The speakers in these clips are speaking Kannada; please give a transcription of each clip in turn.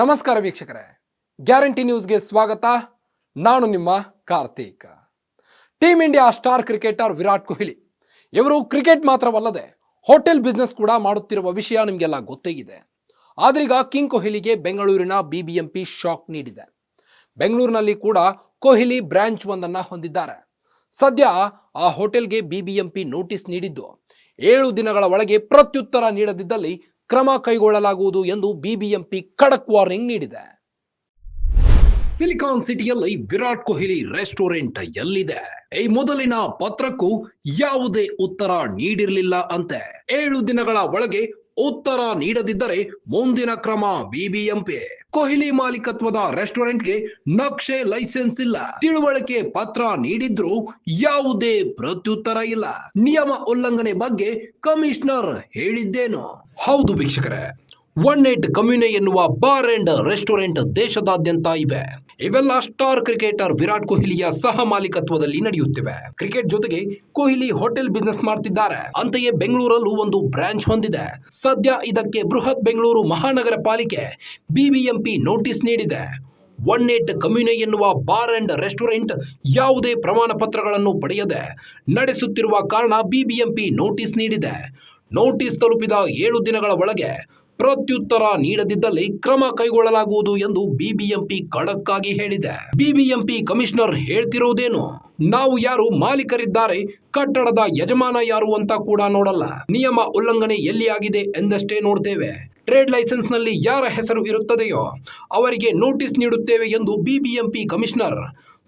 ನಮಸ್ಕಾರ ವೀಕ್ಷಕರೇ, ಗ್ಯಾರಂಟಿ ನ್ಯೂಸ್ಗೆ ಸ್ವಾಗತ. ನಾನು ನಿಮ್ಮ Karthik. Team India star cricketer Virat Kohli ಇವರು ಕ್ರಿಕೆಟ್ ಮಾತ್ರವಲ್ಲದೆ ಹೋಟೆಲ್ ಬಿಸ್ನೆಸ್ ಕೂಡ ಮಾಡುತ್ತಿರುವ ವಿಷಯ ನಿಮಗೆಲ್ಲ ಗೊತ್ತೇ ಇದೆ. ಆದ್ರೀಗ ಕಿಂಗ್ ಕೊಹ್ಲಿಗೆ ಬೆಂಗಳೂರಿನ ಬಿಬಿಎಂಪಿ ಶಾಕ್ ನೀಡಿದೆ. ಬೆಂಗಳೂರಿನಲ್ಲಿ ಕೂಡ ಕೊಹ್ಲಿ ಬ್ರಾಂಚ್ ಒಂದನ್ನು ಹೊಂದಿದ್ದಾರೆ. ಸದ್ಯ ಆ ಹೋಟೆಲ್ಗೆ ಬಿಬಿಎಂಪಿ ನೋಟಿಸ್ ನೀಡಿದ್ದು 7 ದಿನಗಳ ಒಳಗೆ ಪ್ರತ್ಯುತ್ತರ ನೀಡದಿದ್ದಲ್ಲಿ ಕ್ರಮ ಕೈಗೊಳ್ಳಲಾಗುವುದು ಎಂದು ಬಿಬಿಎಂಪಿ ಖಡಕ್ ವಾರ್ನಿಂಗ್ ನೀಡಿದೆ. ಸಿಲಿಕಾನ್ ಸಿಟಿಯಲ್ಲಿ ವಿರಾಟ್ ಕೊಹ್ಲಿ ರೆಸ್ಟೋರೆಂಟ್ ಎಲ್ಲಿದೆ? ಈ ಮೊದಲಿನ ಪತ್ರಕ್ಕೂ ಯಾವುದೇ ಉತ್ತರ ನೀಡಿರಲಿಲ್ಲ ಅಂತೆ. 7 ದಿನಗಳ ಒಳಗೆ ಉತ್ತರ ನೀಡದಿದ್ದರೆ ಮುಂದಿನ ಕ್ರಮ ಬಿಬಿಎಂಪಿ. ಕೊಹ್ಲಿ ಮಾಲೀಕತ್ವದ ರೆಸ್ಟೋರೆಂಟ್ಗೆ ನಕ್ಷೆ, ಲೈಸೆನ್ಸ್ ಇಲ್ಲ. ತಿಳುವಳಿಕೆ ಪತ್ರ ನೀಡಿದ್ರು ಯಾವುದೇ ಪ್ರತ್ಯುತ್ತರ ಇಲ್ಲ. ನಿಯಮ ಉಲ್ಲಂಘನೆ ಬಗ್ಗೆ ಕಮಿಷನರ್ ಹೇಳಿದ್ದೇನು? ಹೌದು ವೀಕ್ಷಕರೇ, 18 ಕಮ್ಯುನೆ ಎನ್ನುವ ಬಾರ್ ಅಂಡ್ ರೆಸ್ಟೋರೆಂಟ್ ದೇಶದಾದ್ಯಂತ ಇವೆ. ಇವೆಲ್ಲ ಸ್ಟಾರ್ ಕ್ರಿಕೆಟರ್ ವಿರಾಟ್ ಕೊಹ್ಲಿಯ ಸಹ ಮಾಲೀಕತ್ವದಲ್ಲಿ ನಡೆಯುತ್ತಿವೆ. ಕ್ರಿಕೆಟ್ ಜೊತೆಗೆ ಕೊಹ್ಲಿ ಹೋಟೆಲ್ ಬಿಸ್ನೆಸ್ ಮಾಡ್ತಿದ್ದಾರೆ. ಅಂತೆಯೇ ಬೆಂಗಳೂರಲ್ಲೂ ಒಂದು ಬ್ರಾಂಚ್ ಹೊಂದಿದೆ. ಸದ್ಯ ಇದಕ್ಕೆ ಬೃಹತ್ ಬೆಂಗಳೂರು ಮಹಾನಗರ ಪಾಲಿಕೆ ಬಿಬಿಎಂಪಿ ನೋಟಿಸ್ ನೀಡಿದೆ. 18 ಕಮ್ಯುನೆ ಎನ್ನುವ ಬಾರ್ ಅಂಡ್ ರೆಸ್ಟೋರೆಂಟ್ ಯಾವುದೇ ಪ್ರಮಾಣ ಪತ್ರಗಳನ್ನು ಪಡೆಯದೆ ನಡೆಸುತ್ತಿರುವ ಕಾರಣ ಬಿಬಿಎಂಪಿ ನೋಟಿಸ್ ನೀಡಿದೆ. ನೋಟಿಸ್ ತಲುಪಿದ 7 ದಿನಗಳ ಒಳಗೆ ಪ್ರತ್ಯುತ್ತರ ನೀಡದಿದ್ದಲ್ಲಿ ಕ್ರಮ ಕೈಗೊಳ್ಳಲಾಗುವುದು ಎಂದು ಬಿಬಿಎಂಪಿ ಖಡಕ್ ಆಗಿ ಹೇಳಿದೆ. ಬಿಬಿಎಂಪಿ ಕಮಿಷನರ್ ಹೇಳ್ತಿರೋದೇನು? ನಾವು ಯಾರು ಮಾಲೀಕರಿದ್ದಾರೆ, ಕಟ್ಟಡದ ಯಜಮಾನ ಯಾರು ಅಂತ ಕೂಡ ನೋಡಲ್ಲ. ನಿಯಮ ಉಲ್ಲಂಘನೆ ಎಲ್ಲಿ ಆಗಿದೆ ಎಂದಷ್ಟೇ ನೋಡ್ತೇವೆ. ಟ್ರೇಡ್ ಲೈಸೆನ್ಸ್ ನಲ್ಲಿ ಯಾರ ಹೆಸರು ಇರುತ್ತದೆಯೋ ಅವರಿಗೆ ನೋಟಿಸ್ ನೀಡುತ್ತೇವೆ ಎಂದು ಬಿಬಿಎಂಪಿ ಕಮಿಷನರ್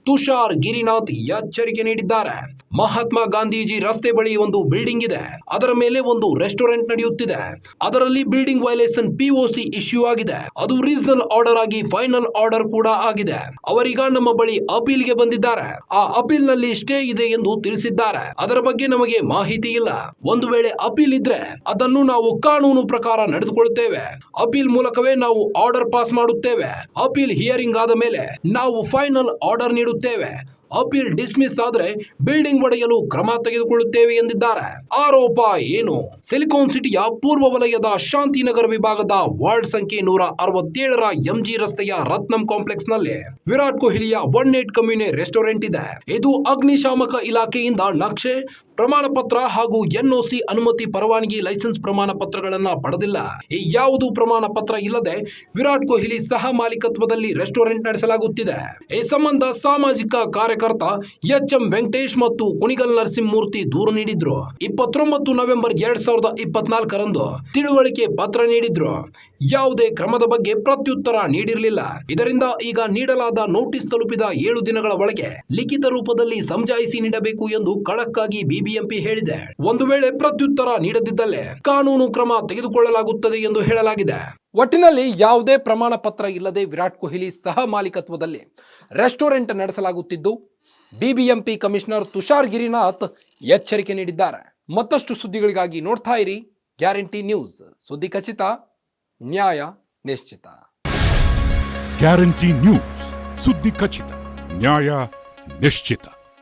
ತುಷಾರ್ ಗಿರಿನಾಥ್ ಎಚ್ಚರಿಕೆ ನೀಡಿದ್ದಾರೆ. ಮಹಾತ್ಮ ಗಾಂಧೀಜಿ ರಸ್ತೆ ಬಳಿ ಒಂದು ಬಿಲ್ಡಿಂಗ್ ಇದೆ. ಅದರ ಮೇಲೆ ಒಂದು ರೆಸ್ಟೋರೆಂಟ್ ನಡೆಯುತ್ತಿದೆ. ಅದರಲ್ಲಿ ಬಿಲ್ಡಿಂಗ್ ವೈಲೇಷನ್ ಪಿಒಸಿ ಇಶ್ಯೂ ಆಗಿದೆ. ಅದು ರೀಸನಲ್ ಆರ್ಡರ್ ಆಗಿ ಫೈನಲ್ ಆರ್ಡರ್ ಕೂಡ ಆಗಿದೆ. ಅವರೀಗ ನಮ್ಮ ಬಳಿ ಅಪೀಲ್ ಗೆ ಬಂದಿದ್ದಾರೆ. ಆ ಅಪೀಲ್ ನಲ್ಲಿ ಸ್ಟೇ ಇದೆ ಎಂದು ತಿಳಿಸಿದ್ದಾರೆ. ಅದರ ಬಗ್ಗೆ ನಮಗೆ ಮಾಹಿತಿ ಇಲ್ಲ. ಒಂದು ವೇಳೆ ಅಪೀಲ್ ಇದ್ರೆ ಅದನ್ನು ನಾವು ಕಾನೂನು ಪ್ರಕಾರ ನಡೆದುಕೊಳ್ಳುತ್ತೇವೆ. ಅಪೀಲ್ ಮೂಲಕವೇ ನಾವು ಆರ್ಡರ್ ಪಾಸ್ ಮಾಡುತ್ತೇವೆ. ಅಪೀಲ್ ಹಿಯರಿಂಗ್ ಆದ ಮೇಲೆ ನಾವು ಫೈನಲ್ ಆರ್ಡರ್ ನೀಡುತ್ತೇವೆ. ಅಪೀಲ್ ಡಿಸ್ಮಿಸ್ ಆದ್ರೆ ಬಿಲ್ಡಿಂಗ್ ಒಡೆಯಲು ಕ್ರಮ ತೆಗೆದುಕೊಳ್ಳುತ್ತೇವೆ ಎಂದಿದ್ದಾರೆ. ಆರೋಪ ಏನು? ಸಿಲಿಕಾನ್ ಸಿಟಿಯ ಪೂರ್ವ ವಲಯದ ಶಾಂತಿನಗರ ವಿಭಾಗದ ವಾರ್ಡ್ ಸಂಖ್ಯೆ 167ರ ಎಂಜಿ ರಸ್ತೆಯ ರತ್ನಂ ಕಾಂಪ್ಲೆಕ್ಸ್ ನಲ್ಲಿ ವಿರಾಟ್ ಕೊಹ್ಲಿಯ 18 ಕಮ್ಯುನೆ ರೆಸ್ಟೋರೆಂಟ್ ಇದೆ. ಇದು ಅಗ್ನಿಶಾಮಕ ಇಲಾಖೆಯಿಂದ ನಕ್ಷೆ, ಪ್ರಮಾಣ ಪತ್ರ ಹಾಗೂ ಎನ್ಒಸಿ ಅನುಮತಿ, ಪರವಾನಗಿ, ಲೈಸೆನ್ಸ್ ಪ್ರಮಾಣ ಪತ್ರಗಳನ್ನ ಪಡೆದಿಲ್ಲ. ಈ ಯಾವುದು ಪ್ರಮಾಣ ಪತ್ರ ಇಲ್ಲದೆ ವಿರಾಟ್ ಕೊಹ್ಲಿ ಸಹ ಮಾಲೀಕತ್ವದಲ್ಲಿ ರೆಸ್ಟೋರೆಂಟ್ ನಡೆಸಲಾಗುತ್ತಿದೆ. ಈ ಸಂಬಂಧ ಸಾಮಾಜಿಕ ಕಾರ್ಯಕರ್ತ ಎಚ್ಎಂ ವೆಂಕಟೇಶ್ ಮತ್ತು ಕುಣಿಗಲ್ ನರಸಿಂಹಮೂರ್ತಿ ದೂರು ನೀಡಿದ್ರು. 29 ನವೆಂಬರ್ 2024ರಂದು ತಿಳುವಳಿಕೆ ಪತ್ರ ನೀಡಿದ್ರು. ಯಾವುದೇ ಕ್ರಮದ ಬಗ್ಗೆ ಪ್ರತ್ಯುತ್ತರ ನೀಡಿರಲಿಲ್ಲ. ಇದರಿಂದ ಈಗ ನೀಡಲಾದ ನೋಟಿಸ್ ತಲುಪಿದ 7 ದಿನಗಳ ಒಳಗೆ ಲಿಖಿತ ರೂಪದಲ್ಲಿ ಸಮಜಾಯಿಸಿ ನೀಡಬೇಕು ಎಂದು ಖಡಕ್ ಆಗಿ ಬಿಬಿಎಂಪಿ ಹೇಳಿದೆ. ಒಂದು ವೇಳೆ ಪ್ರತ್ಯುತ್ತರ ನೀಡದಿದ್ದಲ್ಲಿ ಕಾನೂನು ಕ್ರಮ ತೆಗೆದುಕೊಳ್ಳಲಾಗುತ್ತದೆ ಎಂದು ಹೇಳಲಾಗಿದೆ. ಒಟ್ಟಿನಲ್ಲಿ ಯಾವುದೇ ಪ್ರಮಾಣ ಪತ್ರ ಇಲ್ಲದೆ ವಿರಾಟ್ ಕೊಹ್ಲಿ ಸಹ ಮಾಲೀಕತ್ವದಲ್ಲಿ ರೆಸ್ಟೋರೆಂಟ್ ನಡೆಸಲಾಗುತ್ತಿದ್ದು ಬಿಬಿಎಂಪಿ ಕಮಿಷನರ್ ತುಷಾರ್ ಗಿರಿನಾಥ್ ಎಚ್ಚರಿಕೆ ನೀಡಿದ್ದಾರೆ. ಮತ್ತಷ್ಟು ಸುದ್ದಿಗಳಿಗಾಗಿ ನೋಡ್ತಾ ಇರಿ ಗ್ಯಾರಂಟಿ ನ್ಯೂಸ್. ಸುದ್ದಿ ಖಚಿತ, ನ್ಯಾಯ ನಿಶ್ಚಿತ. ಗ್ಯಾರಂಟಿ ನ್ಯೂಸ್, ಸುದ್ದಿ ಖಚಿತ, ನ್ಯಾಯ ನಿಶ್ಚಿತ.